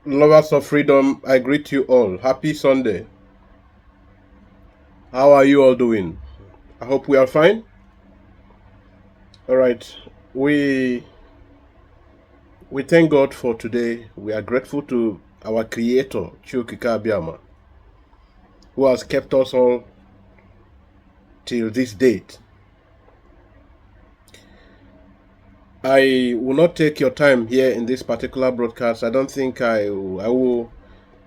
Lovers of freedom, I greet you all. Happy Sunday. How are you all doing? I hope we are fine. All right. We we thank God for today. We are grateful to our creator, Chukika Abiyama, who has kept us all till this date. I will not take your time here in this particular broadcast. I don't think I will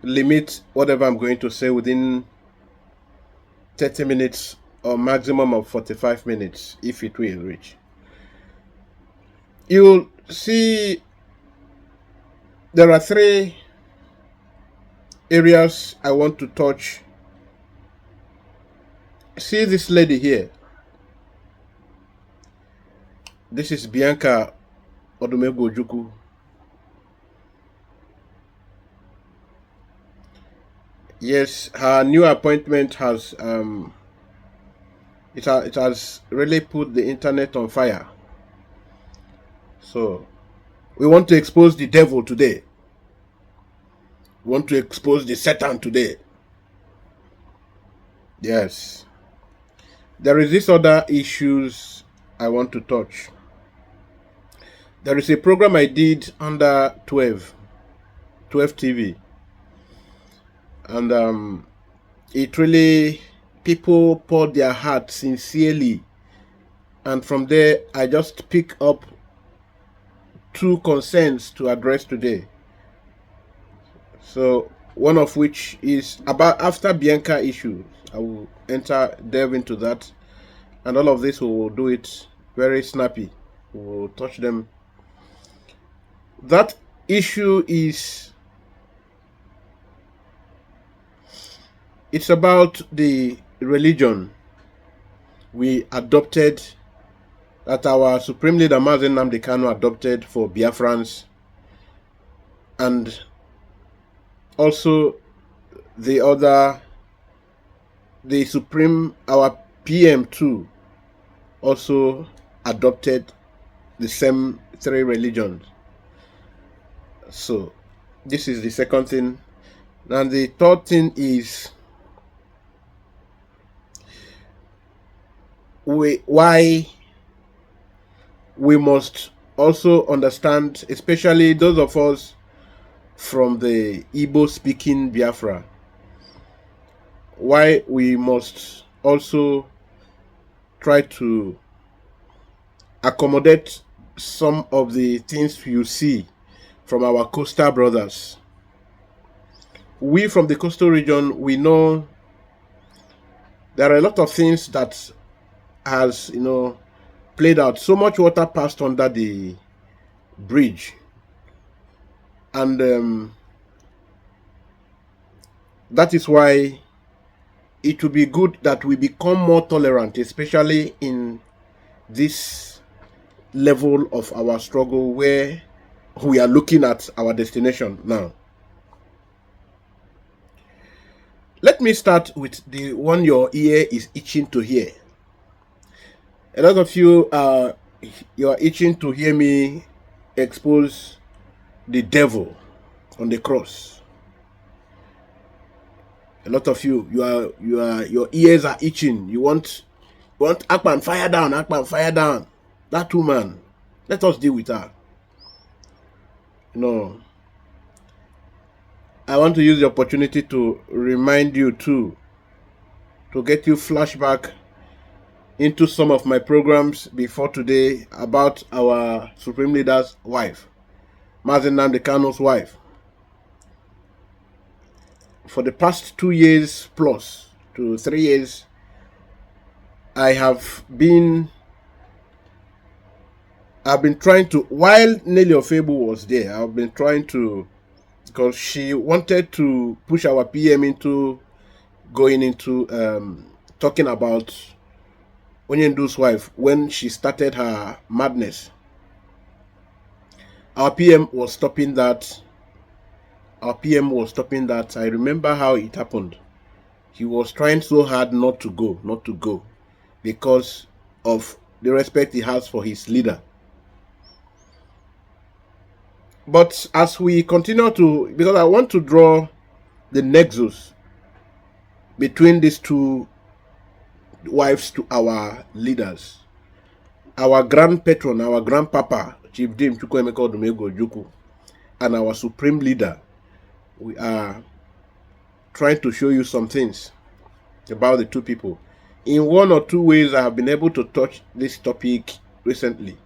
limit whatever I'm going to say within 30 minutes or maximum of 45 minutes if it will reach. You'll see there are three areas I want to touch. See this lady here. This is Bianca Ojokwu. Yes, her new appointment has it has really put the internet on fire. So we want to expose the devil today. We want to expose the Satan today. Yes. There is this other issues I want to touch. There is a program I did under 12 TV, and it really, people poured their heart sincerely, and from there I just pick up two concerns to address today. So one of which is about after Bianca issues. I will delve into that, and all of this we will do it very snappy. We will touch them. That issue is, it's about the religion we adopted, that our Supreme Leader Mazen Nnamdi Kanu adopted for Biafrans, and also our PM too also adopted the same three religions. So this is the second thing. And the third thing is why we must also understand, especially those of us from the Igbo speaking Biafra, why we must also try to accommodate some of the things you see from our coastal brothers. We from the coastal region, we know there are a lot of things that has, played out. So much water passed under the bridge, and that is why it would be good that we become more tolerant, especially in this level of our struggle where we are looking at our destination now. Let me start with the one your ear is itching to hear. A lot of you are itching to hear me expose the devil on the cross. A lot of your ears are itching. You want Akpan fire down, Akpan fire down. That woman, let us deal with her. I want to use the opportunity to remind you too, to get you flashback into some of my programs before today about our Supreme Leader's wife, Mazen Nnamdi Kanu's wife. For the past 2 years plus to 3 years, I've been trying to, while Nelly Ofebu was there, I've been trying to, because she wanted to push our PM into going into talking about Onyendu's wife when she started her madness. Our PM was stopping that. I remember how it happened. He was trying so hard not to go, because of the respect he has for his leader. But as we continue to, because I want to draw the nexus between these two wives to our leaders, our grand patron, our grandpapa, Chief Dame Chukwuemeka Odumegwu Ojokwu, and our supreme leader, we are trying to show you some things about the two people. In one or two ways, I have been able to touch this topic recently,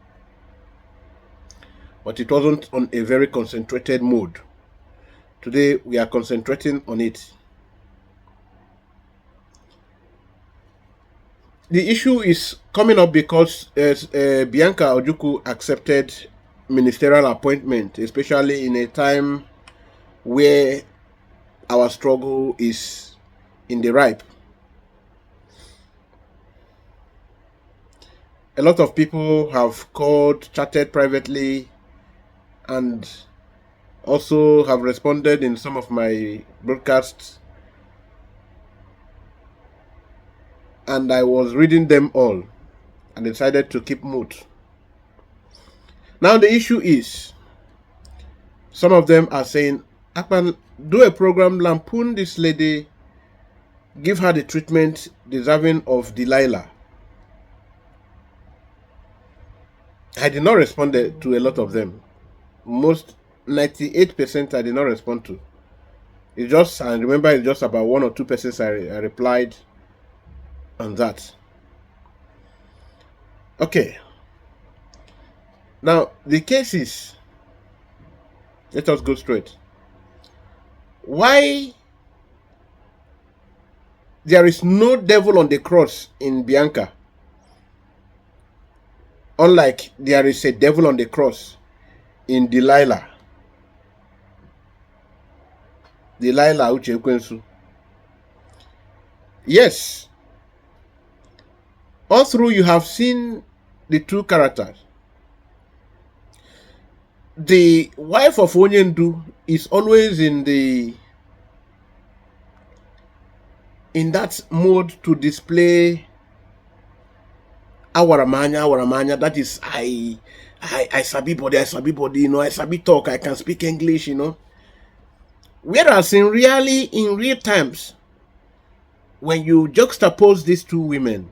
but it wasn't on a very concentrated mode. Today, we are concentrating on it. The issue is coming up because Bianca Ojokwu accepted ministerial appointment, especially in a time where our struggle is in the ripe. A lot of people have called, chatted privately, and also have responded in some of my broadcasts. And I was reading them all and decided to keep mute. Now the issue is, some of them are saying, Akpan, do a program, lampoon this lady, give her the treatment deserving of Delilah. I did not respond to a lot of them. Most 98% I did not respond to. It just, I remember it's just about 1 or 2 persons I replied on that. Okay. Now the case is, let us go straight. Why there is no devil on the cross in Bianca, unlike there is a devil on the cross in Delilah. Delilah Ojokwu. Yes. All through you have seen the two characters. The wife of Onyendu is always in that mode to display awaramanya. That is, I sabi body, I sabi talk, I can speak English, Whereas in real times, when you juxtapose these two women,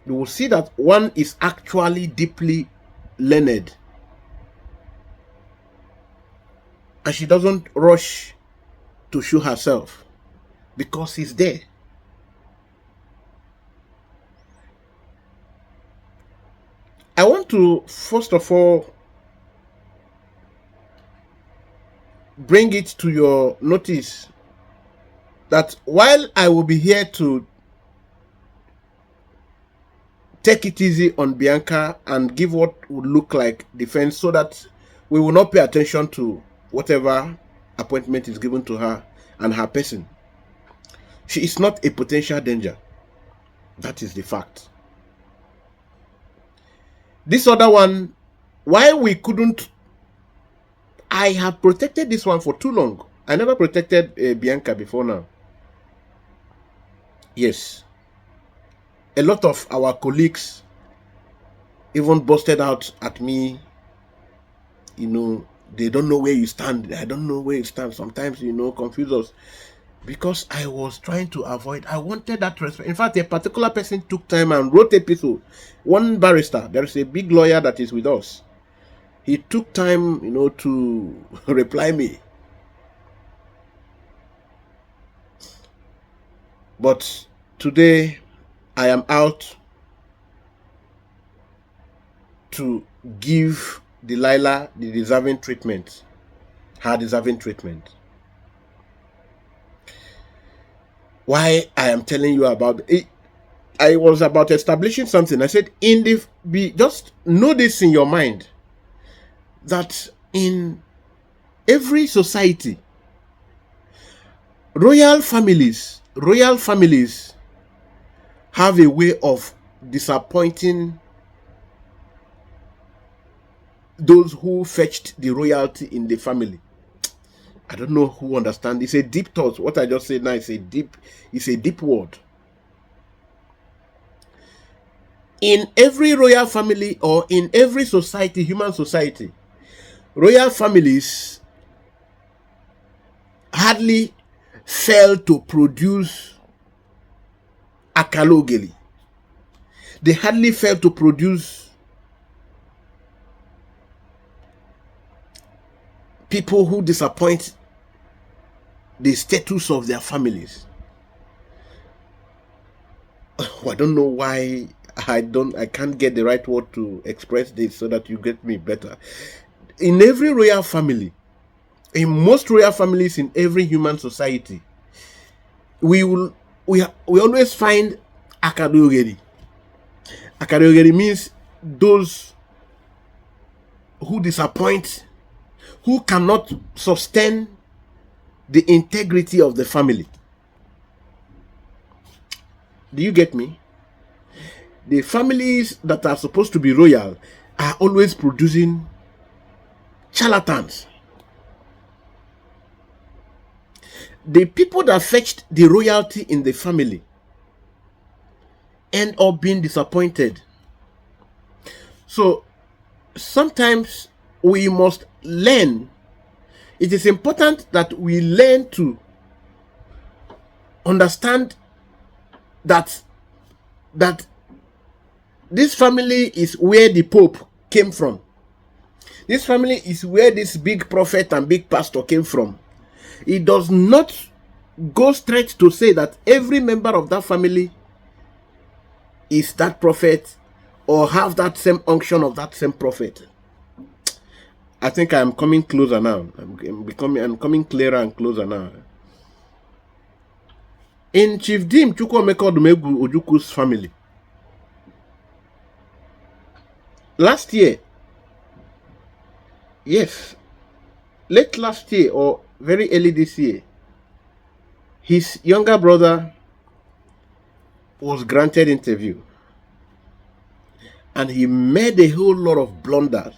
you will see that one is actually deeply learned. And she doesn't rush to show herself because he's there. I want to, first of all, bring it to your notice that while I will be here to take it easy on Bianca and give what would look like defense so that we will not pay attention to whatever appointment is given to her and her person, she is not a potential danger. That is the fact. This other one, why we couldn't, I have protected this one for too long. I never protected Bianca before now. Yes. A lot of our colleagues even busted out at me. They don't know where you stand. I don't know where you stand. Sometimes, confuse us. Because I was trying to avoid, I wanted that respect. In fact, a particular person took time and wrote a episode. One barrister, there is a big lawyer that is with us. He took time, to reply me. But today, I am out to give Delilah the deserving treatment, her deserving treatment. Why I am telling you about it, I was about establishing something. I said, just know this in your mind, that in every society, royal families have a way of disappointing those who fetched the royalty in the family. I don't know who understand. It's a deep thought. What I just said now is a deep word. In every royal family or in every society, human society, royal families hardly fail to produce akalogeli. They hardly fail to produce people who disappoint the status of their families. I don't know why I can't get the right word to express this so that you get me better. In every royal family, in most royal families in every human society, we always find akadogeri. Akadogeri means those who disappoint, who cannot sustain the integrity of the family. Do you get me? The families that are supposed to be royal are always producing charlatans. The people that fetched the royalty in the family end up being disappointed. So sometimes we must learn. It is important that we learn to understand that this family is where the Pope came from. This family is where this big prophet and big pastor came from. It does not go straight to say that every member of that family is that prophet or have that same unction of that same prophet. I think I'm coming closer now. I'm coming clearer and closer now. In Chief Dim Chukwuemeka Odumegwu Ojokwu's family, last year, yes, late last year or very early this year, his younger brother was granted interview, and he made a whole lot of blunders,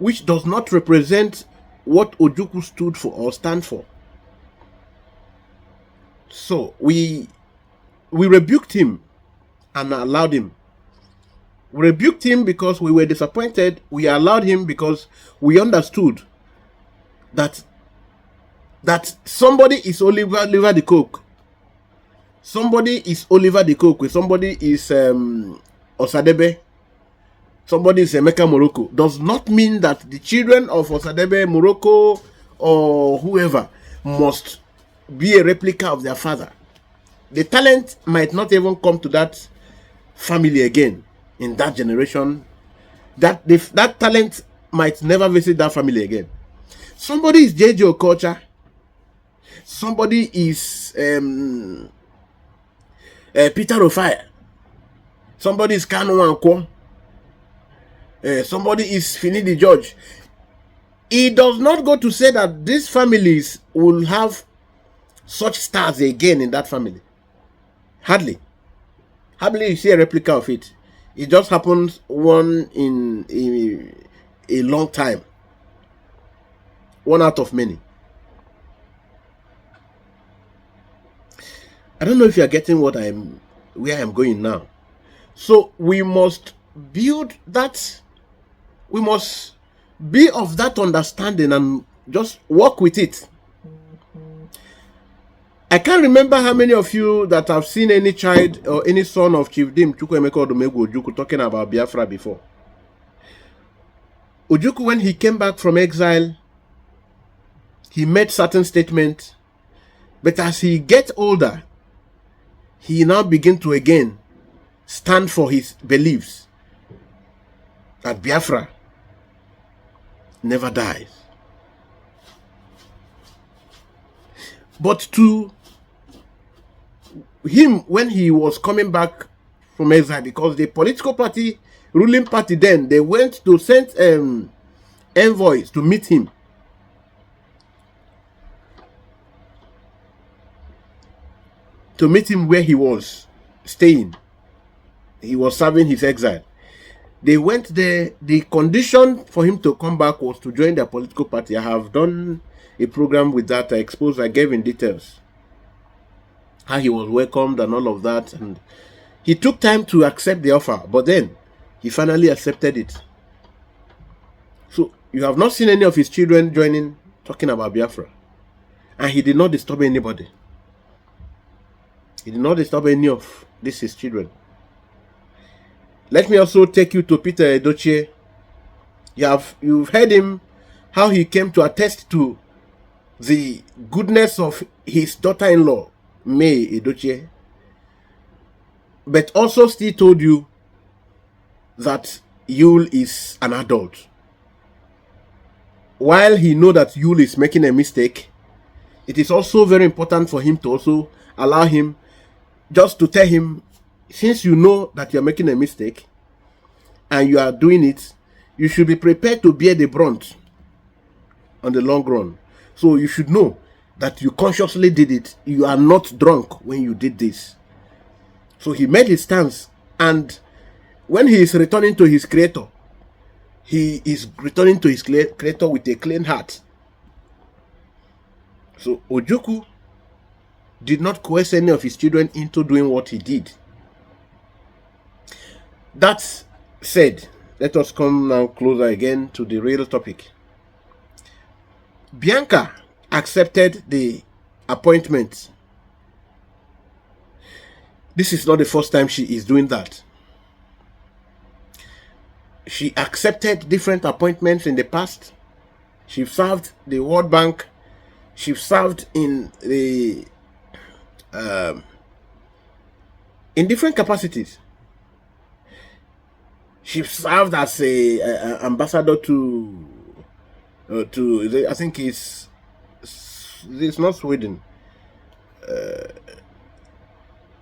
which does not represent what Ojokwu stood for or stand for. So we rebuked him and allowed him. We rebuked him because we were disappointed. We allowed him because we understood that somebody is Oliver the Cook. Somebody is Oliver the Cook. Somebody is Osadebe. Somebody is Emeka Morocco. Does not mean that the children of Osadebe, Morocco, or whoever must be a replica of their father. The talent might not even come to that family again in that generation. That talent might never visit that family again. Somebody is J.J. Okocha. Somebody is Peter Ofaya. Somebody is Kanu Wankwo. Somebody is Finidi George. It does not go to say that these families will have such stars again in that family. Hardly you see a replica of it. It just happens one in a long time. One out of many. I don't know if you are getting where I'm going now. So we must build that. We must be of that understanding and just work with it. I can't remember how many of you that have seen any child or any son of Chief Dim Chukwuemeka Odumegwu Ojokwu talking about Biafra before. Ojokwu, when he came back from exile, he made certain statements, but as he gets older, he now begins to again stand for his beliefs that Biafra never dies. But to him, when he was coming back from exile, because the political party, ruling party then, they went to send envoys to meet him. To meet him where he was staying. He was serving his exile. They went there. The condition for him to come back was to join their political party. I have done a program with that. I gave in details how he was welcomed and all of that. And he took time to accept the offer, but then he finally accepted it. So you have not seen any of his children joining, talking about Biafra. And he did not disturb anybody. He did not disturb any of his children. Let me also take you to Peter Edochie. You've heard him, how he came to attest to the goodness of his daughter-in-law, May Edochie, but also still told you that Yul is an adult. While he know that Yul is making a mistake, it is also very important for him to also allow him, just to tell him, since you know that you're making a mistake and you are doing it, you should be prepared to bear the brunt on the long run. So you should know that you consciously did it. You are not drunk when you did this. So he made his stance, and when he is returning to his creator, he is returning to his creator with a clean heart. So Ojokwu did not coerce any of his children into doing what he did. That said, let us come now closer again to the real topic. Bianca accepted the appointment. This is not the first time she is doing that. She accepted different appointments in the past. She served the World Bank. She served in the in different capacities. She served as a ambassador to I think it's not Sweden.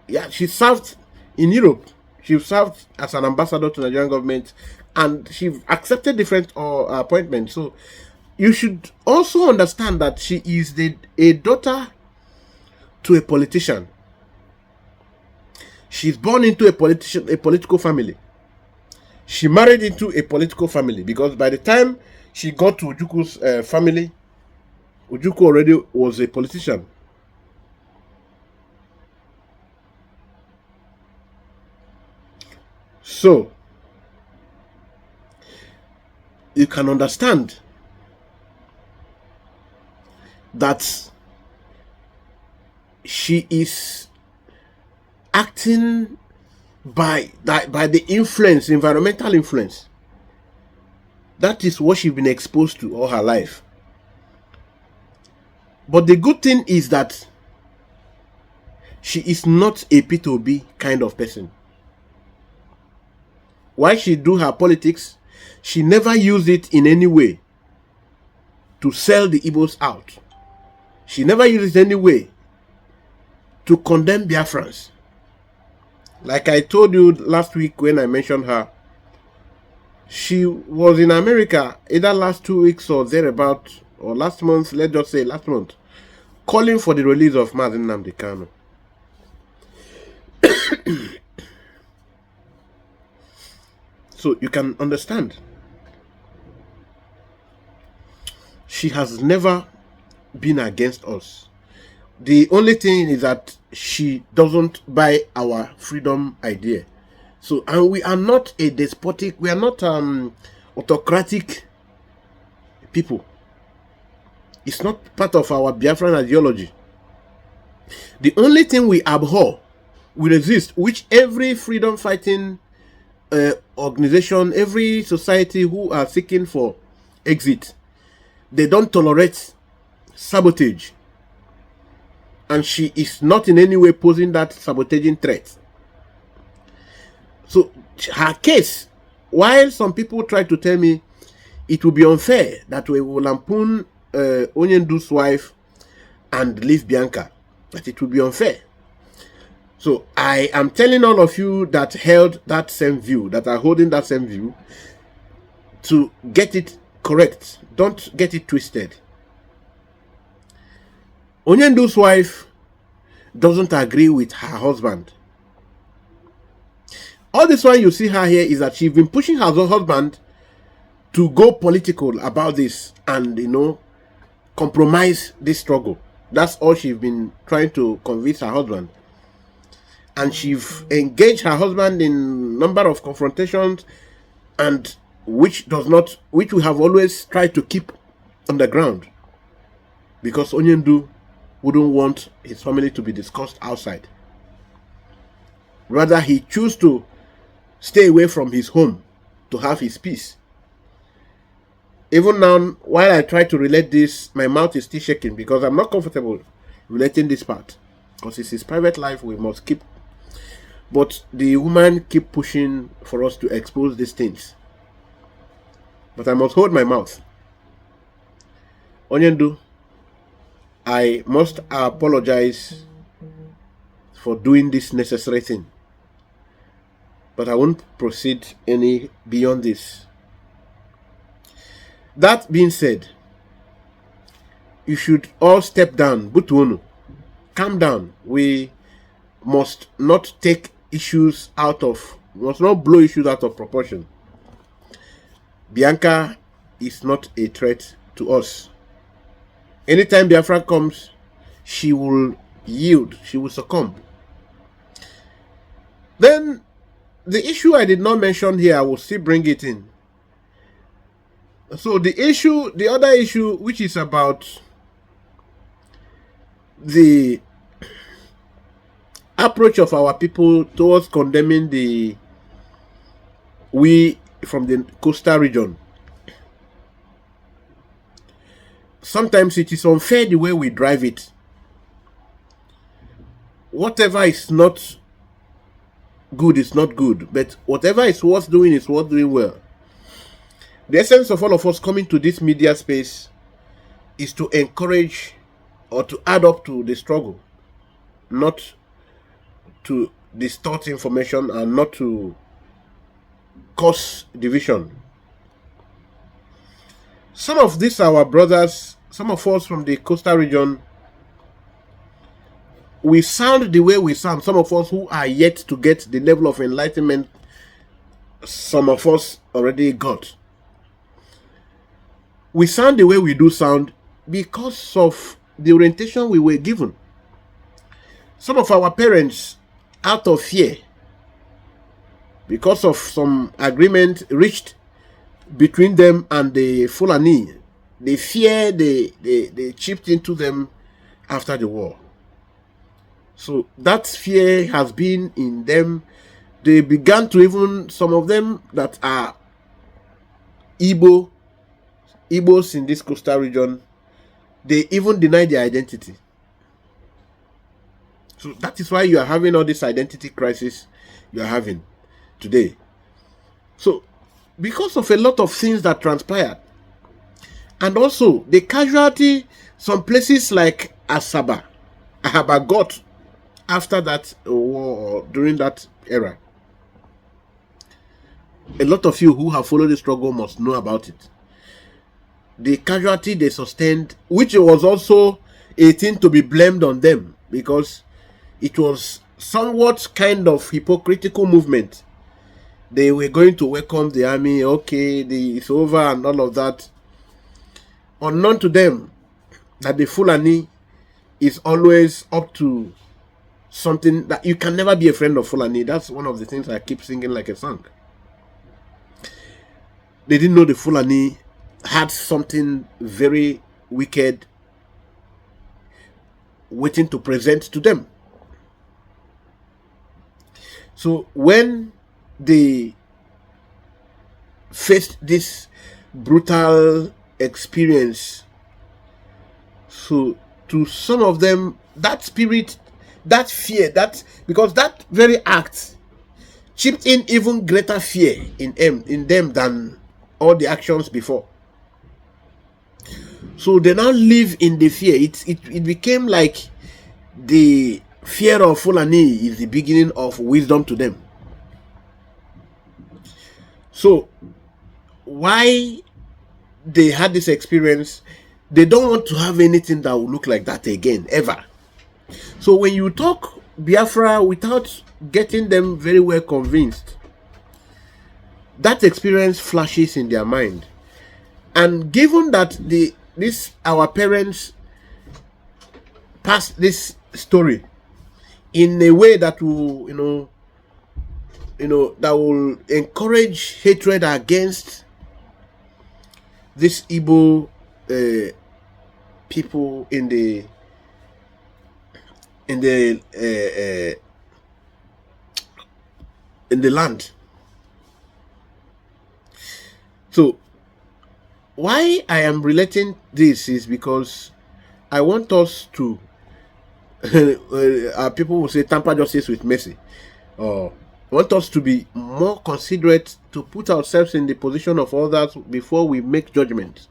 Yeah, she served in Europe. She served as an ambassador to the Nigerian government, and she accepted different appointments. So you should also understand that she is a daughter to a politician. She's born into a political family. She married into a political family, because by the time she got to Ojokwu's family, Ojokwu already was a politician. So you can understand that she is acting by the influence, environmental influence. That is what she's been exposed to all her life. But the good thing is that she is not a P2B kind of person. While she do her politics, she never used it in any way to sell the Igbos out. She never used it in any way to condemn Biafrans. Like I told you last week when I mentioned her, she was in America either last 2 weeks or thereabout, or last month, let's just say last month, calling for the release of Mazi Nnamdi Kanu. So you can understand, she has never been against us. The only thing is that she doesn't buy our freedom idea. So, and we are not a despotic, we are not autocratic people. It's not part of our Biafran ideology. The only thing we abhor, we resist, which every freedom fighting organization, every society who are seeking for exit, they don't tolerate sabotage. And she is not in any way posing that sabotaging threat. So her case, while some people try to tell me it will be unfair that we will lampoon Onyendu's wife and leave Bianca, that it will be unfair. So I am telling all of you that held that same view, that are holding that same view, to get it correct. Don't get it twisted. Onyendu's wife doesn't agree with her husband. All this while you see her here is that she's been pushing her husband to go political about this and, you know, compromise this struggle. That's all she's been trying to convince her husband. And she's engaged her husband in a number of confrontations, and which we have always tried to keep underground, because Onyendu wouldn't want his family to be discussed outside. Rather, he chose to stay away from his home to have his peace. Even now, while I try to relate this, my mouth is still shaking because I'm not comfortable relating this part, because it's his private life we must keep. But the woman keep pushing for us to expose these things. But I must hold my mouth. Onyendu, I must apologize for doing this necessary thing. But I won't proceed any beyond this. That being said, you should all step down. Butuonu, calm down. We must not blow issues out of proportion. Bianca is not a threat to us. Anytime Biafra comes, she will yield, she will succumb. Then, the issue I did not mention here, I will still bring it in. So the other issue, which is about the approach of our people towards condemning we from the coastal region. Sometimes it is unfair the way we drive it. Whatever is not good is not good, but whatever is worth doing is worth doing well. The essence of all of us coming to this media space is to encourage or to add up to the struggle, not to distort information and not to cause division. Some of these our brothers, some of us from the coastal region, we sound the way we sound. Some of us who are yet to get the level of enlightenment some of us already got. We sound the way we do sound because of the orientation we were given. Some of our parents, out of fear, because of some agreement reached between them and the Fulani, they fear they chipped into them after the war. So that fear has been in them. They began to, even some of them that are Igbos in this coastal region, they even deny their identity. So that is why you are having all this identity crisis you are having today. So because of a lot of things that transpired, and also the casualty, some places like Asaba got after that war, during that era. A lot of you who have followed the struggle must know about it. The casualty they sustained, which was also a thing to be blamed on them, because it was somewhat kind of hypocritical movement. They were going to welcome the army, okay, it's over and all of that. Unknown to them that the Fulani is always up to something, that you can never be a friend of Fulani. That's one of the things I keep singing like a song. They didn't know the Fulani had something very wicked waiting to present to them. So when they faced this brutal experience, so to some of them, that spirit, that fear, that, because that very act chipped in even greater fear in them than all the actions before. So they now live in the fear. It became like the fear of Fulani is the beginning of wisdom to them. So why they had this experience, they don't want to have anything that will look like that again, ever. So when you talk Biafra without getting them very well convinced, that experience flashes in their mind. And given that our parents passed this story in a way that will, that will encourage hatred against these Igbo people in the land. So why I am relating this is because I want us to people will say tamper justice with mercy. Want us to be more considerate, to put ourselves in the position of others before we make judgments.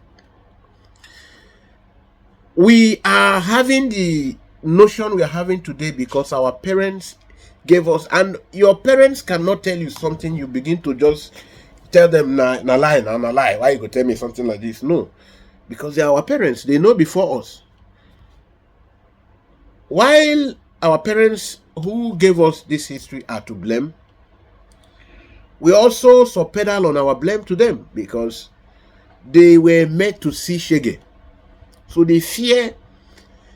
We are having the notion we are having today because our parents gave us, and your parents cannot tell you something, you begin to just tell them na lie, why you go tell me something like this? No, because they are our parents, they know before us. While our parents who gave us this history are to blame, we also subpedal on our blame to them because they were made to see shege. So the fear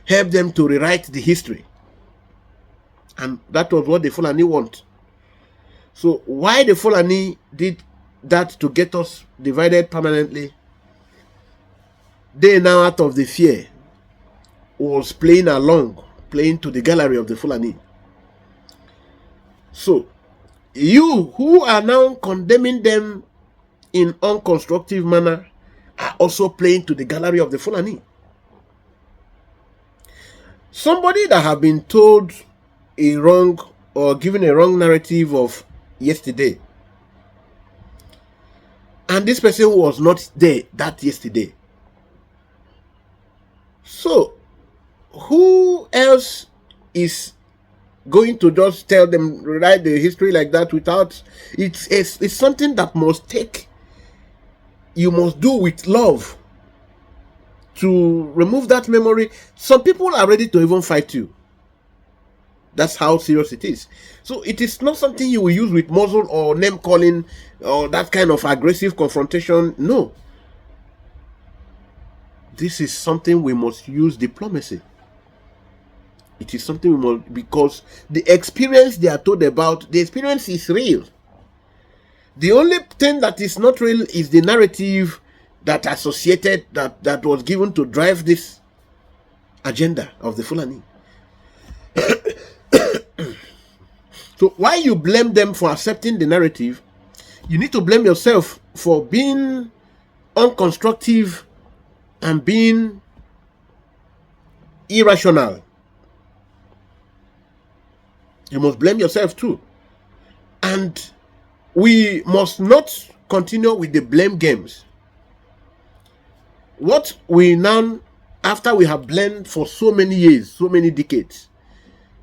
helped them to rewrite the history. And that was what the Fulani want. So why the Fulani did that to get us divided permanently, they now out of the fear was playing to the gallery of the Fulani. So you who are now condemning them in unconstructive manner are also playing to the gallery of the Fulani. Somebody that have been told a wrong or given a wrong narrative of yesterday, and this person was not there that yesterday. So who else is going to just tell them, write the history like that without, it's something that you must do with love to remove that memory. Some people are ready to even fight you. That's how serious it is. So it is not something you will use with muzzle or name calling or that kind of aggressive confrontation. No. This is something we must use diplomacy. It is something we must, because the experience they are told about, the experience is real. The only thing that is not real is the narrative that associated, that was given to drive this agenda of the Fulani. So why you blame them for accepting the narrative, you need to blame yourself for being unconstructive and being irrational. You must blame yourself too. And we must not continue with the blame games. What we now, after we have blamed for so many years, so many decades,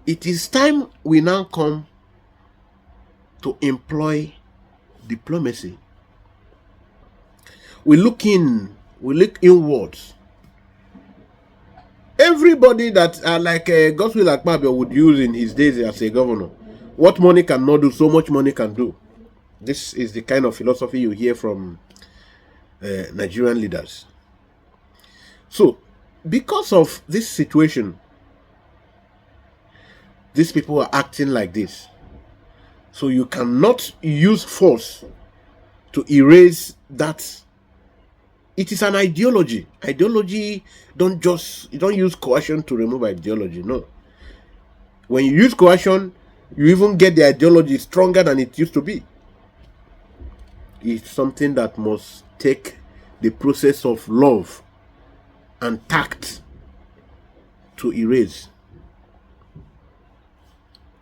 it is time we now come to employ diplomacy. We look inwards. Everybody that like Godswill Akpabio would use in his days as a governor, what money cannot do, so much money can do. This is the kind of philosophy you hear from Nigerian leaders. So, because of this situation, these people are acting like this. So you cannot use force to erase that. It is an ideology. Ideology, you don't use coercion to remove ideology, no. When you use coercion, you even get the ideology stronger than it used to be. It's something that must take the process of love and tact to erase.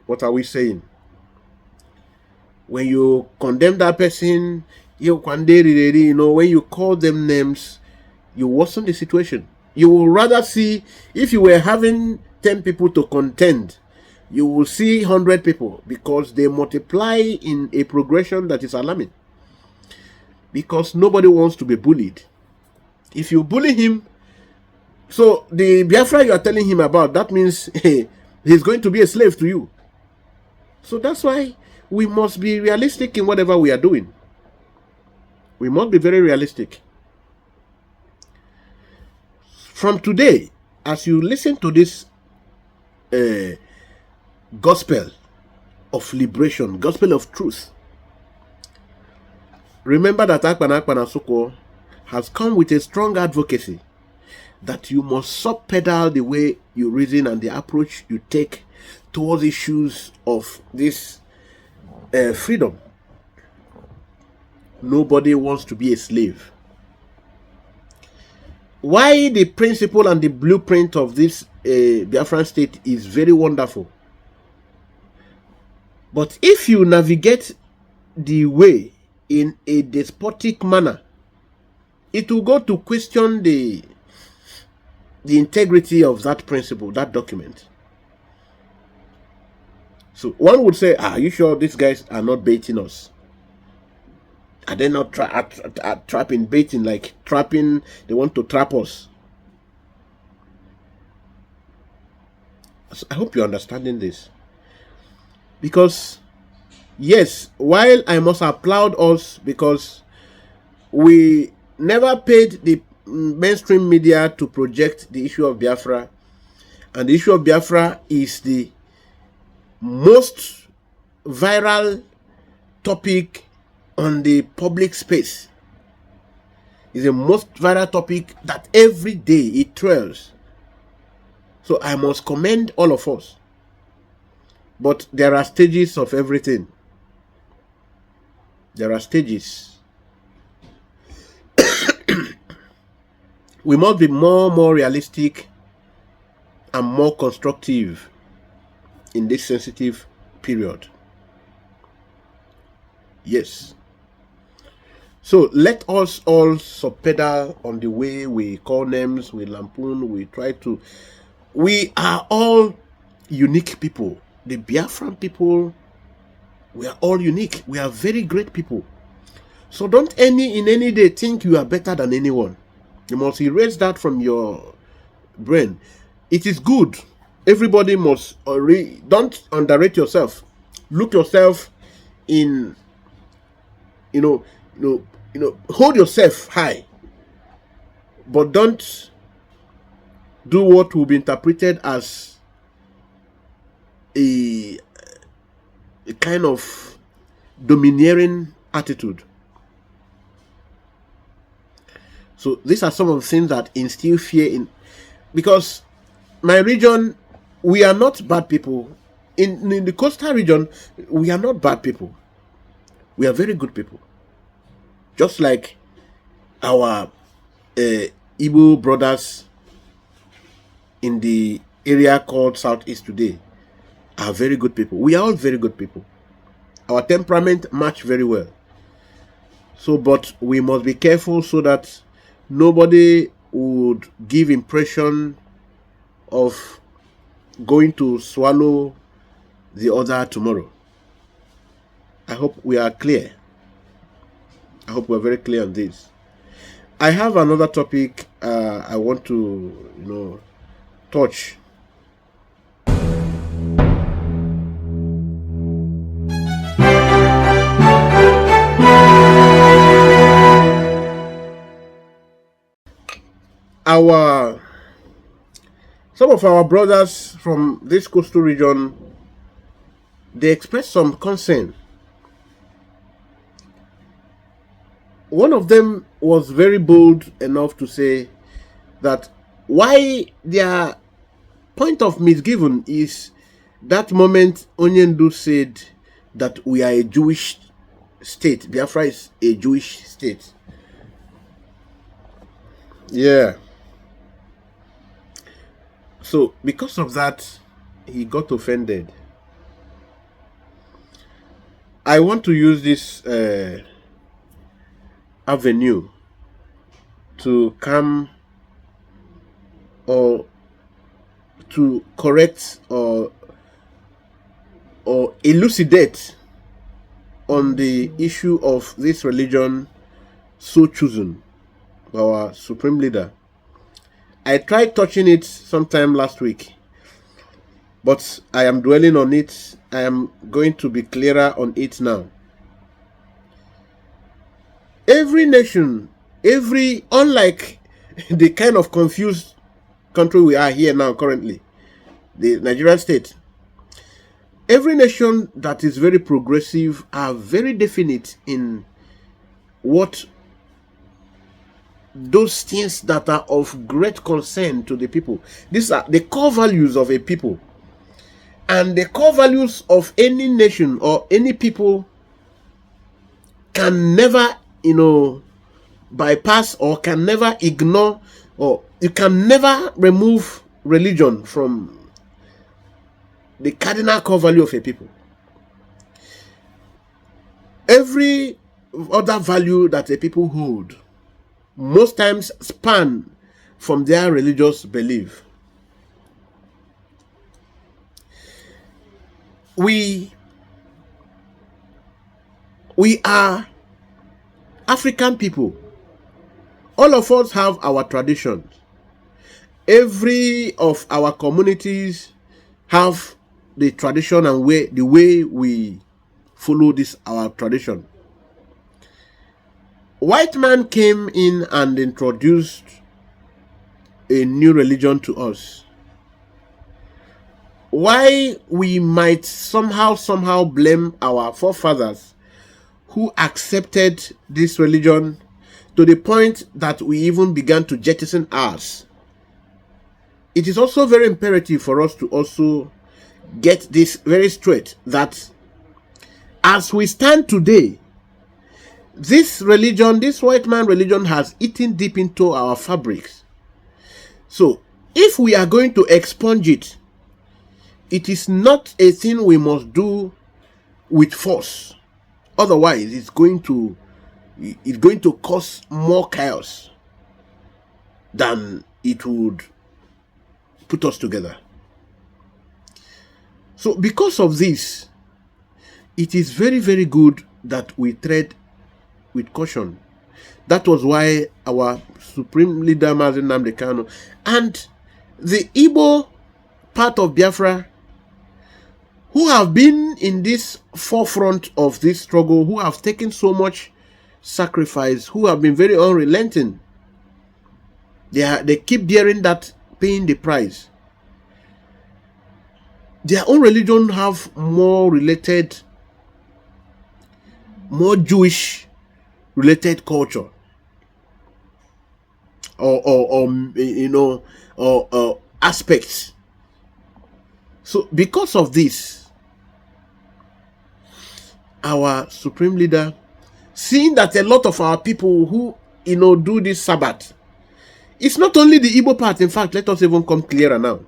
What are we saying? When you condemn that person, when you call them names, you worsen the situation. You will rather see, if you were having 10 people to contend, you will see 100 people, because they multiply in a progression that is alarming. Because nobody wants to be bullied. If you bully him, so the Biafra you are telling him about, that means he's going to be a slave to you. So that's why we must be realistic in whatever we are doing. We must be very realistic. From today, as you listen to this gospel of liberation, gospel of truth, remember that Akpana Soko has come with a strong advocacy that you must sub-pedal the way you reason and the approach you take towards issues of this freedom. Nobody wants to be a slave. Why the principle and the blueprint of this Biafran state is very wonderful. But if you navigate the way in a despotic manner, it will go to question the integrity of that principle, that document. So one would say, are you sure these guys are not baiting us? Are they not trapping, baiting, like trapping? They want to trap us. So I hope you're understanding this. Because, yes, while I must applaud us because we never paid the mainstream media to project the issue of Biafra, and the issue of Biafra is the most viral topic on the public space. It's the most viral topic that every day it trails. So I must commend all of us. But there are stages of everything. There are stages. We must be more realistic and more constructive in this sensitive period. Yes. So let us all sub-pedal on the way we call names, we lampoon, we try to. We are all unique people. The Biafran people, we are all unique. We are very great people. So don't in any day think you are better than anyone. You must erase that from your brain. It is good. Everybody must don't underrate yourself. Look yourself in, hold yourself high. But don't do what will be interpreted as a kind of domineering attitude. So these are some of the things that instill fear in, because my region, we are not bad people. In the coastal region, we are not bad people. We are very good people. Just like our Igbo brothers in the area called Southeast today are very good people. We are all very good people. Our temperament match very well. So, but we must be careful so that nobody would give impression of going to swallow the other tomorrow. I hope we are clear. I hope we're very clear on this. I have another topic I want to, touch. Some of our brothers from this coastal region, they expressed some concern. One of them was very bold enough to say that why their point of misgiving is that moment Onyendu said that we are a Jewish state. Biafra is a Jewish state. Yeah. So because of that, he got offended. I want to use this avenue to come or to correct or elucidate on the issue of this religion so chosen by our supreme leader. I tried touching it sometime last week, but I am dwelling on it. I am going to be clearer on it now. Every nation, unlike the kind of confused country we are here now currently, the Nigerian state, every nation that is very progressive are very definite in what those things that are of great concern to the people. These are the core values of a people. And the core values of any nation or any people can never, bypass or can never ignore, or you can never remove religion from the cardinal core value of a people. Every other value that a people hold most times span from their religious belief. We are African people. All of us have our traditions. Every of our communities have the tradition and the way we follow this our tradition. White man came in and introduced a new religion to us. Why we might somehow blame our forefathers who accepted this religion to the point that we even began to jettison ours. It is also very imperative for us to also get this very straight, that as we stand today, this religion, this white man religion, has eaten deep into our fabrics. So if we are going to expunge it, it is not a thing we must do with force. Otherwise, it's going to cause more chaos than it would put us together. So because of this, it is very, very good that we tread with caution. That was why our supreme leader, Mazi Nnamdi Kanu, and the Igbo part of Biafra, who have been in this forefront of this struggle, who have taken so much sacrifice, who have been very unrelenting, they keep bearing that, paying the price. Their own religion have more Jewish related culture, or aspects. So because of this, our supreme leader, seeing that a lot of our people who do this Sabbath, it's not only the Igbo part. In fact, let us even come clearer now.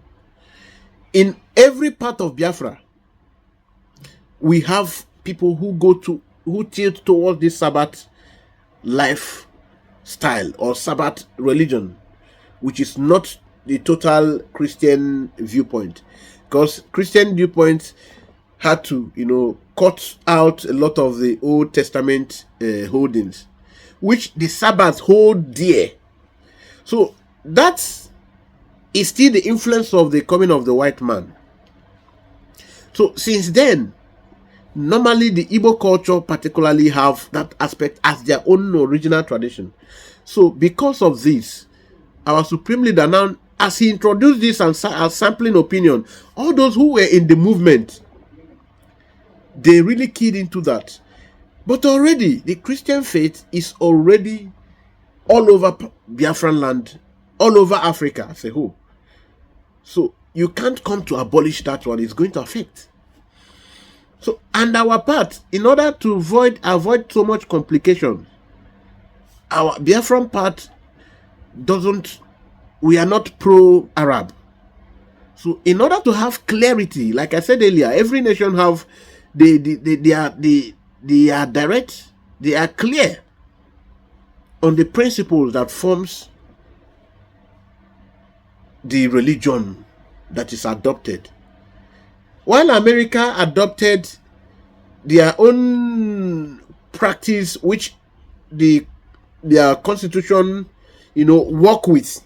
In every part of Biafra, we have people who tilt towards this Sabbath lifestyle or Sabbath religion, which is not the total Christian viewpoint, because Christian viewpoint had to cut out a lot of the Old Testament holdings, which the Sabbath hold dear. So that is still the influence of the coming of the white man. So since then, normally the Igbo culture particularly have that aspect as their own original tradition. So because of this, our supreme leader now, as he introduced this and as sampling opinion, all those who were in the movement, they really keyed into that. But already the Christian faith is already all over Biafran land, all over Africa as a whole. So you can't come to abolish that one. It's going to affect. So, and our part, in order to avoid so much complication, our Biafran part we are not pro-Arab. So in order to have clarity, like I said earlier, every nation have they are direct, they are clear on the principles that forms the religion that is adopted. While America adopted their own practice, which their constitution, work with,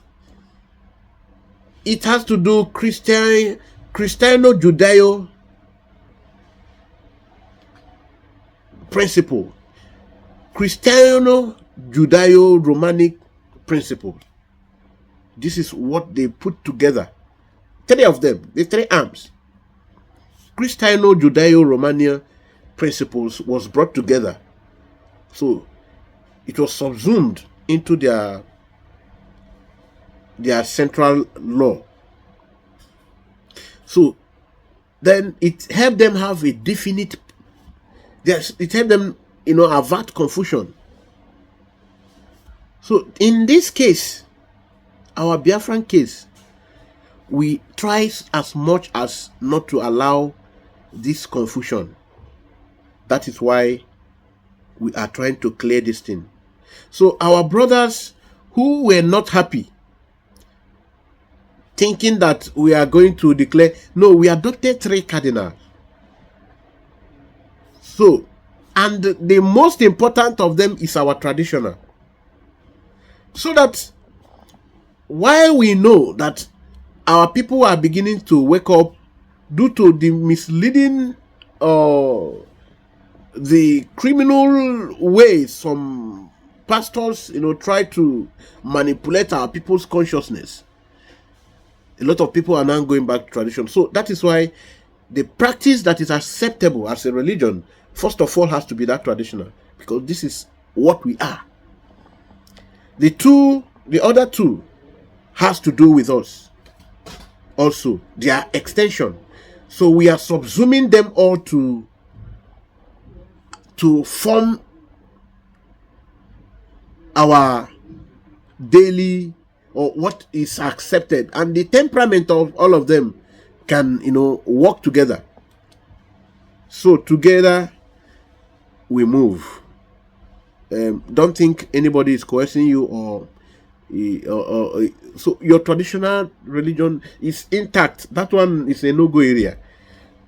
it has to do Christiano-Judeo principle, Christiano-Judeo-Romanic principle. This is what they put together. 3 of them, the 3 arms. Christiano-Judeo-Romanian principles was brought together. So it was subsumed into their their central law. So then it helped them have a definite, it helped them, avert confusion. So in this case, our Biafran case, we try as much as not to allow this confusion. That is why we are trying to clear this thing. So our brothers who were not happy, thinking that we are going to declare, no, we adopted 3 cardinals. So, and the most important of them is our traditional. So that while we know that our people are beginning to wake up due to the misleading the criminal ways some pastors, try to manipulate our people's consciousness, a lot of people are now going back to tradition. So that is why the practice that is acceptable as a religion, first of all, has to be that traditional, because this is what we are. The other two has to do with us also, their extension. So we are subsuming them all to form our daily, or what is accepted, and the temperament of all of them can work together. So together we move. Don't think anybody is coercing you or so your traditional religion is intact. That one is a no-go area.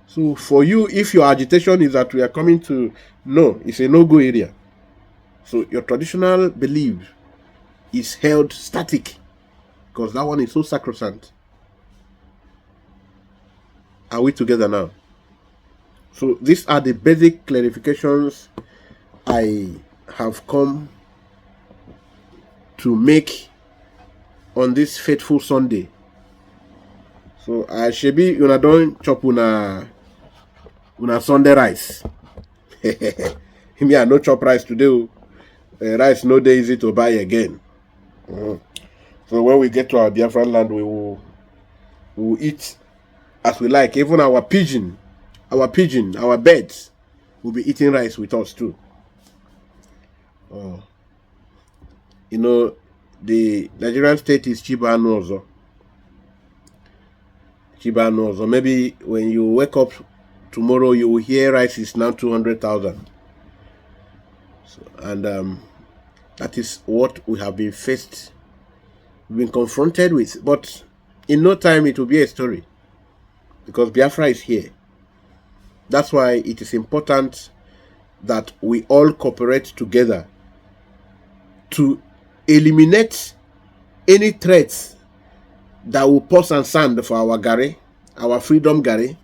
So for you, if your agitation is that we are coming to, no, it's a no-go area. So your traditional belief is held static, because that one is so sacrosanct. Are we together now? So these are the basic clarifications I have come to make on this fateful Sunday. So I should be don't chop una Sunday rice. Me, I no chop rice today. Rice no day easy to buy again. So when we get to our Biafran land, we will eat as we like. Even our birds will be eating rice with us too. The Nigerian state is Chibano also. Maybe when you wake up tomorrow, you will hear rice is now 200,000. So, and that is what we have been confronted with. But in no time it will be a story, because Biafra is here. That's why it is important that we all cooperate together to eliminate any threats that will pose and stand for our Gary, our freedom Gary.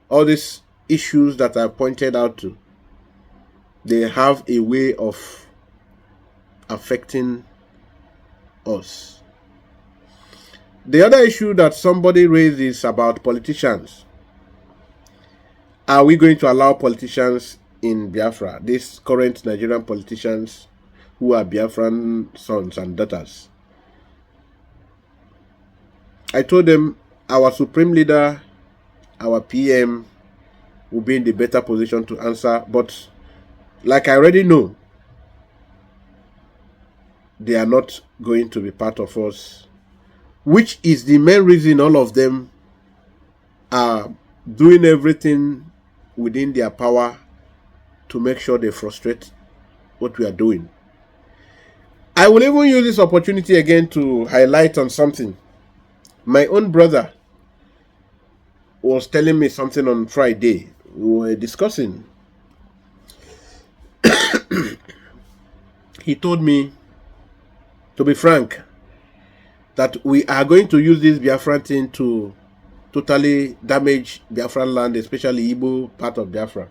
All these issues that I pointed out to, they have a way of affecting us. The other issue that somebody raised is about politicians. Are we going to allow politicians in Biafra, these current Nigerian politicians who are Biafran sons and daughters? I told them our supreme leader, our PM, will be in the better position to answer, but like I already know, they are not going to be part of us, which is the main reason all of them are doing everything within their power to make sure they frustrate what we are doing. I will even use this opportunity again to highlight on something. My own brother was telling me something on Friday. We were discussing. He told me, to be frank, that we are going to use this Biafran thing to totally damage Biafran land, especially Igbo part of Biafra.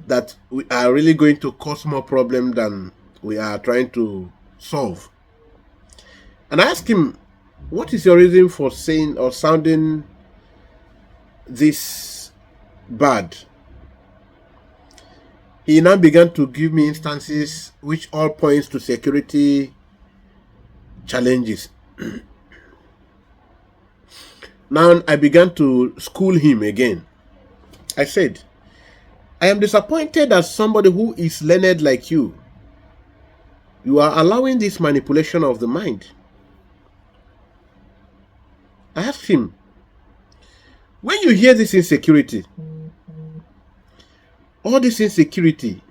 That we are really going to cause more problem than we are trying to solve. And I asked him, what is your reason for saying or sounding this bad? He now began to give me instances which all points to security challenges. Now I began to school him again. I said, I am disappointed as somebody who is learned like you. You are allowing this manipulation of the mind. I asked him, when you hear this insecurity, all this insecurity,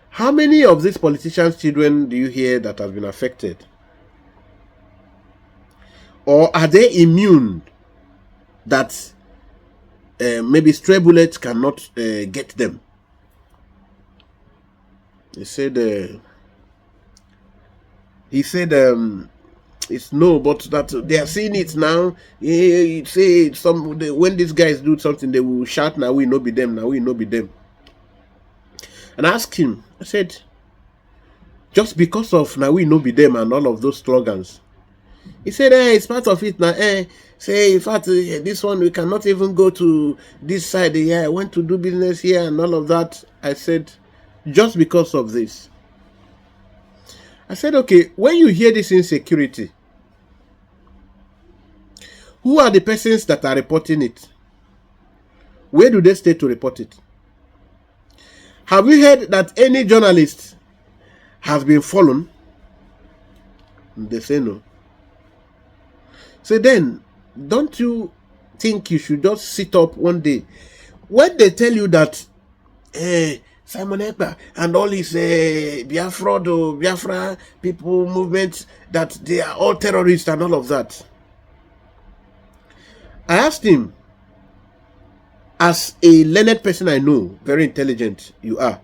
how many of these politicians' children do you hear that have been affected? Or are they immune that maybe stray bullets cannot get them? He said, it's no, but that they are seeing it now. Say when these guys do something, they will shout, now we no be them, now we no be them. And I asked him, I said, just because of now we no be them and all of those slogans. He said, it's part of it now. Say, in fact, this one, we cannot even go to this side. I went to do business here and all of that. I said, just because of this. I said, okay, when you hear this insecurity, who are the persons that are reporting it? Where do they stay to report it? Have you heard that any journalist has been fallen? They say no. So then, don't you think you should just sit up one day when they tell you that Simon Ekpa and all his Biafra people movement, that they are all terrorists and all of that? I asked him, as a learned person I know, very intelligent you are,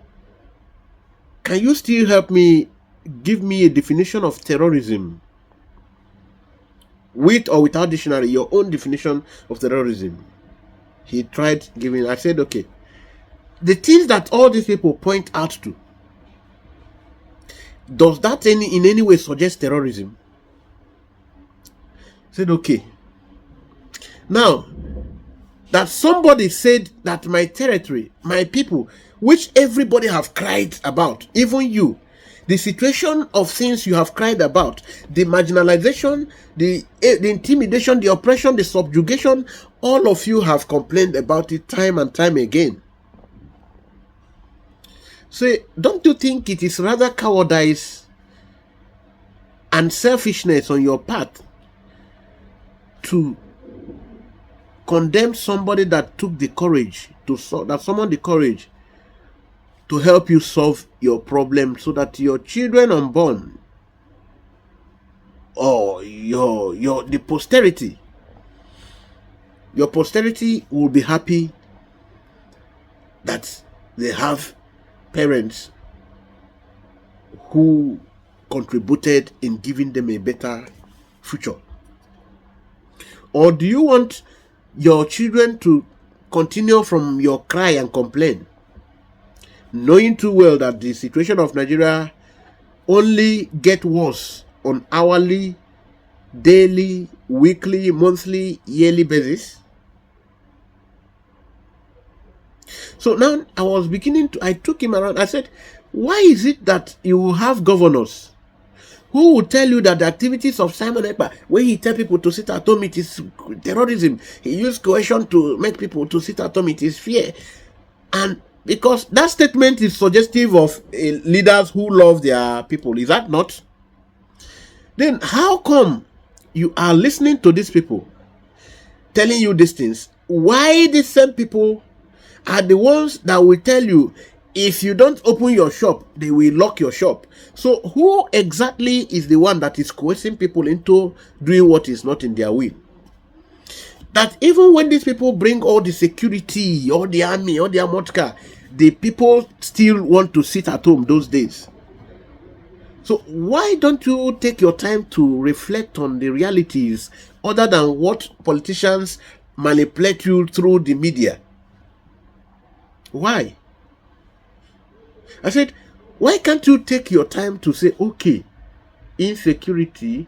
can you still help me, give me a definition of terrorism? With or without dictionary, your own definition of terrorism. He tried giving. I said, okay, the things that all these people point out to, does that in any way suggest terrorism? I said, okay. Now, that somebody said that my territory, my people, which everybody have cried about, even you, the situation of things you have cried about, the marginalization, the intimidation, the oppression, the subjugation, all of you have complained about it time and time again. So don't you think it is rather cowardice and selfishness on your part to condemn somebody that took the courage to summoned the courage to help you solve your problem, so that your children unborn or the posterity, your posterity will be happy that they have parents who contributed in giving them a better future? Or do you want your children to continue from your cry and complain, knowing too well that the situation of Nigeria only get worse on hourly, daily, weekly, monthly, yearly basis? So now I took him around. I said, why is it that you will have governors who will tell you that the activities of Simon Ekpa, when he tell people to sit at home, it is terrorism. He used coercion to make people to sit at home, it is fear. And because that statement is suggestive of leaders who love their people, is that not? Then how come you are listening to these people telling you these things? Why these same people are the ones that will tell you, if you don't open your shop, they will lock your shop? So who exactly is the one that is coercing people into doing what is not in their will? That even when these people bring all the security, all the army, all the armored car, the people still want to sit at home those days. So why don't you take your time to reflect on the realities other than what politicians manipulate you through the media? Why? I said, why can't you take your time to say, okay, insecurity,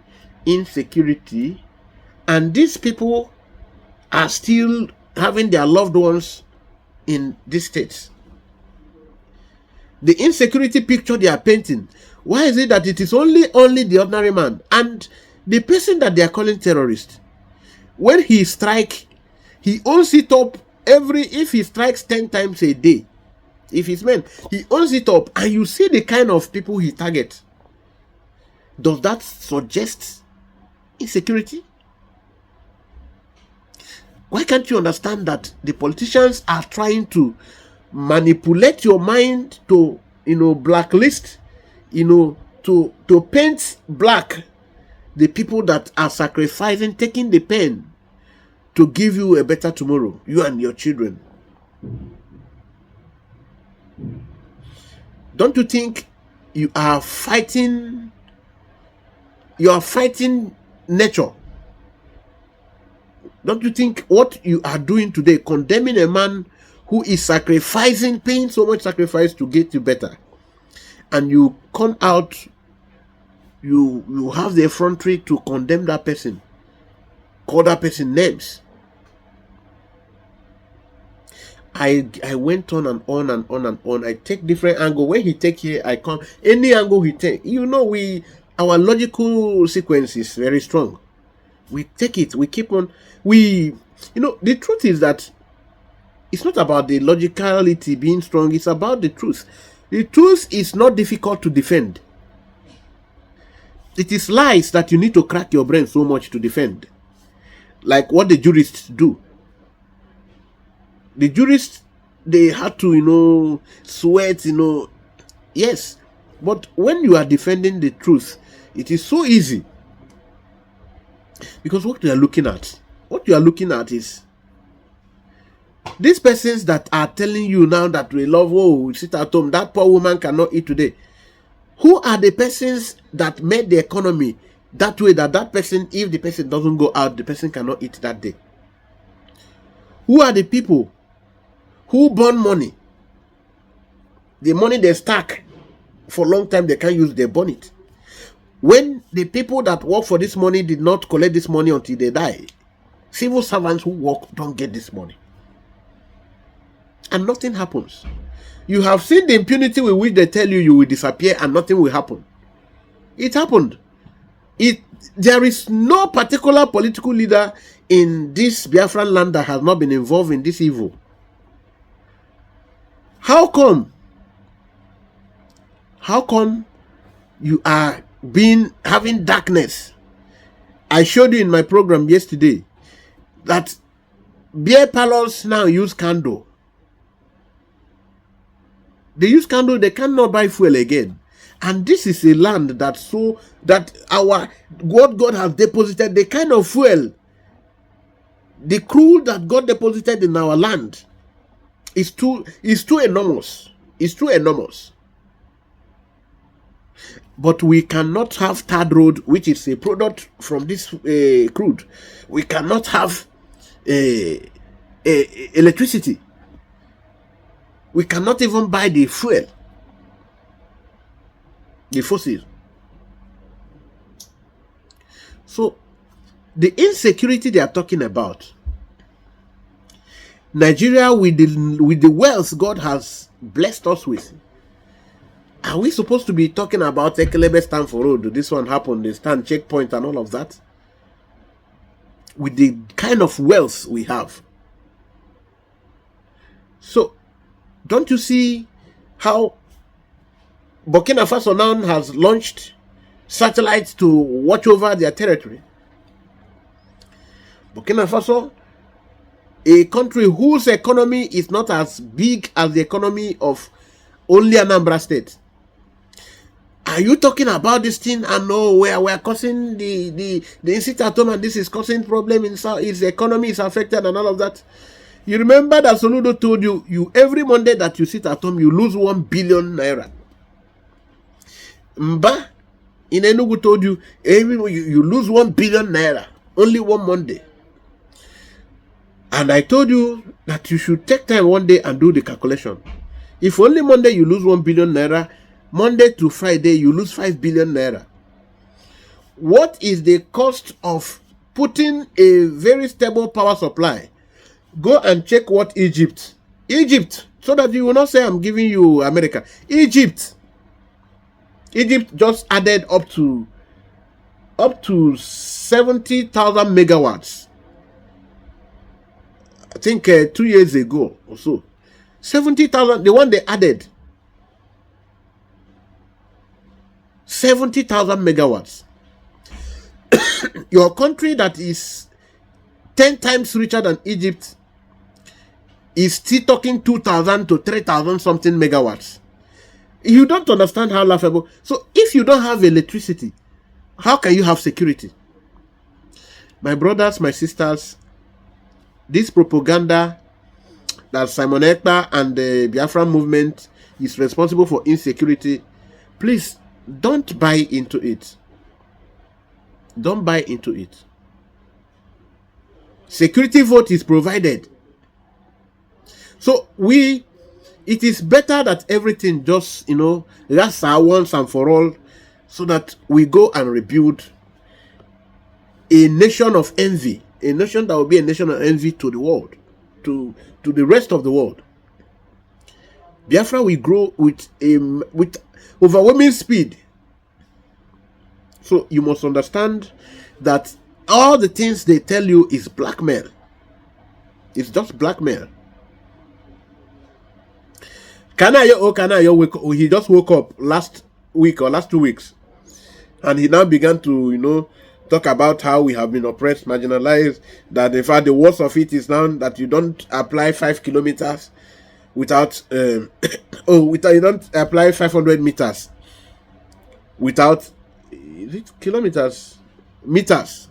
and these people are still having their loved ones in these states. The insecurity picture they are painting, why is it that it is only the ordinary man and the person that they are calling terrorist? When he strike, he owns it up if he strikes 10 times a day, if he's men, he owns it up, and you see the kind of people he targets. Does that suggest insecurity? Why can't you understand that the politicians are trying to manipulate your mind to, blacklist, to paint black the people that are sacrificing, taking the pen to give you a better tomorrow, you and your children? Don't you think you are fighting nature? Don't you think what you are doing today, condemning a man who is sacrificing, paying so much sacrifice to get you better, and you come out, you have the effrontery to condemn that person, call that person names? I went on and on and on and on. I take different angle. When he take here, I come. Any angle he take, our logical sequence is very strong. We take it. We keep on. The truth is that it's not about the logicality being strong. It's about the truth. The truth is not difficult to defend. It is lies that you need to crack your brain so much to defend. Like what the jurists do. The jurists, they had to, sweat, yes. But when you are defending the truth, it is so easy. Because what you are looking at is these persons that are telling you now that we love, we sit at home, that poor woman cannot eat today. Who are the persons that made the economy that way, that person, if the person doesn't go out, the person cannot eat that day? Who are the people who burn money? The money they stack for a long time, they can't use, they burn it. When the people that work for this money did not collect this money until they die, civil servants who work don't get this money. And nothing happens. You have seen the impunity with which they tell you will disappear and nothing will happen. It happened. There is no particular political leader in this Biafran land that has not been involved in this evil. How come you are having darkness? I showed you in my program yesterday that beer parlors now use candle. They use candle, they cannot buy fuel again. And this is a land that God has deposited the kind of fuel, the crude that God deposited in our land is too enormous. It's too enormous. But we cannot have third road, which is a product from this crude. We cannot have electricity. We cannot even buy the fuel, the fossils. So, the insecurity they are talking about, Nigeria with the wealth God has blessed us with, are we supposed to be talking about Ekelebe stand for road? This one happened, the stand checkpoint and all of that? With the kind of wealth we have. So, don't you see how Burkina Faso now has launched satellites to watch over their territory? Burkina Faso, a country whose economy is not as big as the economy of only Anambra State. Are you talking about this thing and we are causing the incident at home and this is causing problem in South, its economy is affected and all of that? You remember that Soludo told you every Monday that you sit at home, you lose 1 billion naira. Mba in Enugu told you you lose 1 billion naira only one Monday. And I told you that you should take time one day and do the calculation. If only Monday you lose 1 billion naira, Monday to Friday you lose 5 billion naira. What is the cost of putting a very stable power supply? Go and check what Egypt So that you will not say I'm giving you America. Egypt just added up to 70,000 megawatts. I think 2 years ago or so. 70,000, the one they added. 70,000 megawatts. Your country that is 10 times richer than Egypt is still talking 2,000 to 3,000 something megawatts. You don't understand how laughable. So if you don't have electricity, how can you have security? My brothers, my sisters, this propaganda that Simon Ekpa and the Biafra movement is responsible for insecurity, please don't buy into it. Don't buy into it. Security vote is provided. So it is better that everything just, lasts once and for all, so that we go and rebuild a nation of envy, a nation that will be a nation of envy to the world, to the rest of the world. Biafra will grow with overwhelming speed. So you must understand that all the things they tell you is blackmail. It's just blackmail. Kanayo he just woke up last week or last 2 weeks, and he now began to talk about how we have been oppressed, marginalized, that in fact the worst of it is now that you don't apply 5 kilometers without you don't apply 500 meters without, is it kilometers? Meters.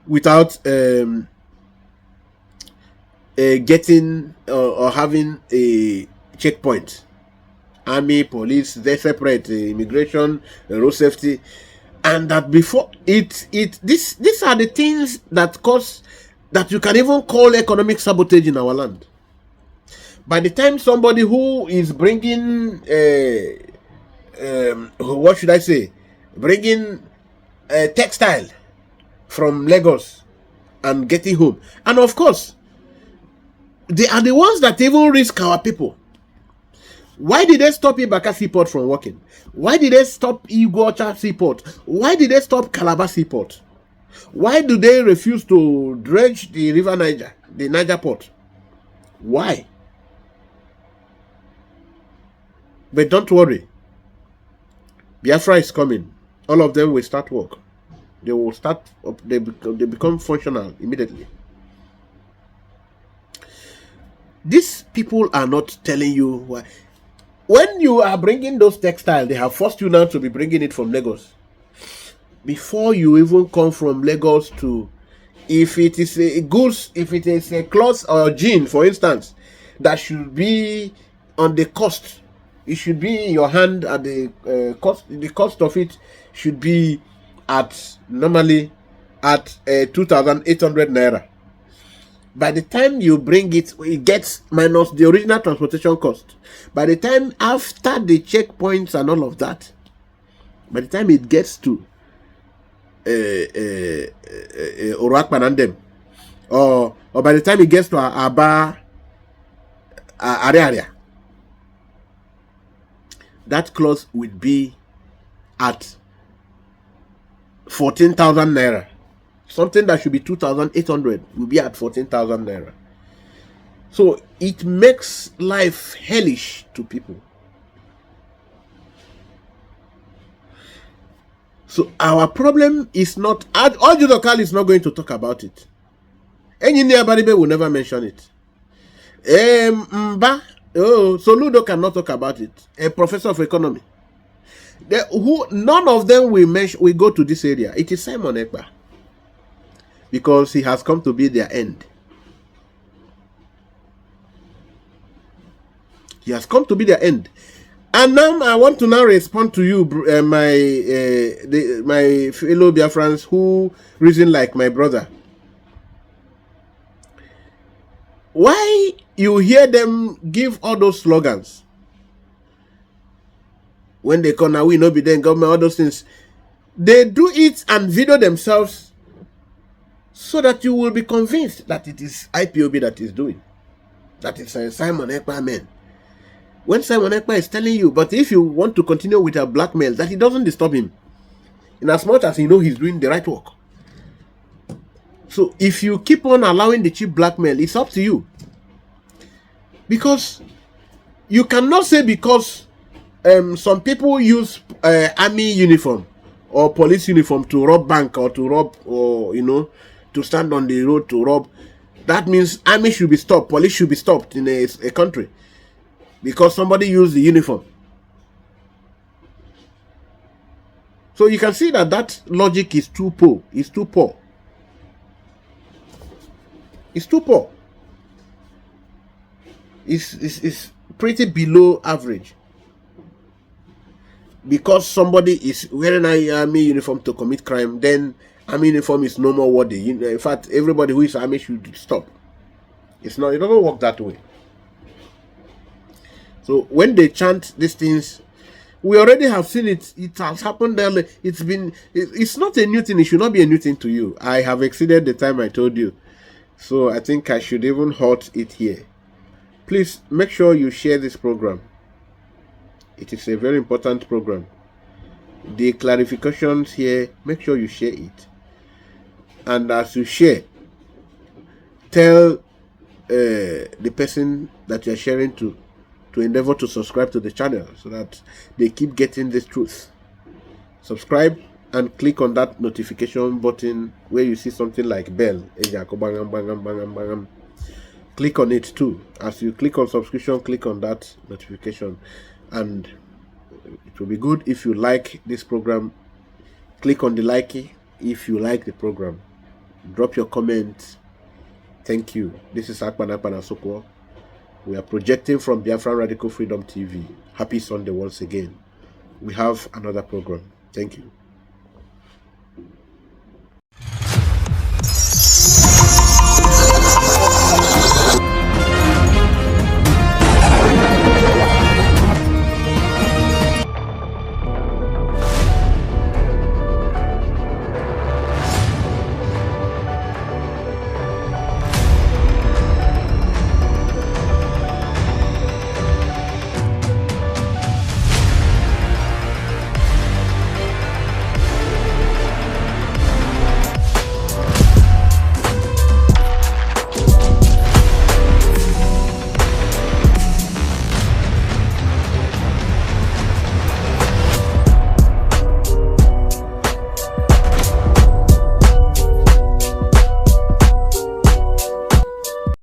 Without getting or having a checkpoint. Army, police, they separate immigration, road safety, and that before these are the things that cause that you can even call economic sabotage in our land. By the time somebody who is bringing what should I say, bringing textile from Lagos and getting home, and of course they are the ones that even risk our people. Why did they stop Ibaka Seaport from working? Why did they stop Iguacha Seaport? Why did they stop Calabar Seaport? Why do they refuse to dredge the river Niger, the Niger port? Why? But don't worry, Biafra is coming. All of them will start work. They will start up, they become functional immediately. These people are not telling you why. When you are bringing those textiles, they have forced you now to be bringing it from Lagos. Before you even come from Lagos to, if it is a goods, if it is a cloth or jean, for instance, that should be on the cost, it should be in your hand at the cost. The cost of it should be normally at 2,800 naira. By the time you bring it, it gets minus the original transportation cost. By the time after the checkpoints and all of that, by the time it gets to Orakpan and them, or by the time it gets to Aba area, that cloth would be at 14,000 naira. Something that should be 2,800 will be at 14,000 naira. So it makes life hellish to people. So our problem is not, Ojokwu is not going to talk about it. Engineer Baribe will never mention it. Soludo cannot talk about it. A professor of economy. None of them will go to this area. It is Simon Ekpa. Because he has come to be their end. He has come to be their end. And now I want to respond to you, my fellow Biafrans who reason like my brother. Why you hear them give all those slogans? When they come now, we no be then government, all those things. They do it and video themselves so that you will be convinced that it is IPOB that is doing. That is Simon Ekpa men. When Simon Ekpa is telling you, but if you want to continue with a blackmail, that it doesn't disturb him, in as much as he knows he's doing the right work. So if you keep on allowing the cheap blackmail, it's up to you. Because you cannot say because some people use army uniform or police uniform to rob bank or to rob, or to stand on the road to rob. That means army should be stopped, police should be stopped in a country because somebody used the uniform. So you can see that logic is too poor. It's too poor. It's too poor. It's pretty below average. Because somebody is wearing an army uniform to commit crime, then army uniform is no more worthy. In fact, everybody who is army should stop. It doesn't work that way. So when they chant these things, we already have seen it. It has happened earlier. It's not a new thing. It should not be a new thing to you. I have exceeded the time I told you. So I think I should even halt it here. Please make sure you share this program. It is a very important program. The clarifications here, make sure you share it. And as you share, tell the person that you are sharing to endeavor to subscribe to the channel so that they keep getting this truth. Subscribe and click on that notification button where you see something like bell. Click on it too. As you click on subscription, click on that notification. And it will be good if you like this program. Click on the like if you like the program. Drop your comments. Thank you. This is Akpan Sokwo. We are projecting from Biafran Radical Freedom TV. Happy Sunday once again. We have another program. Thank you.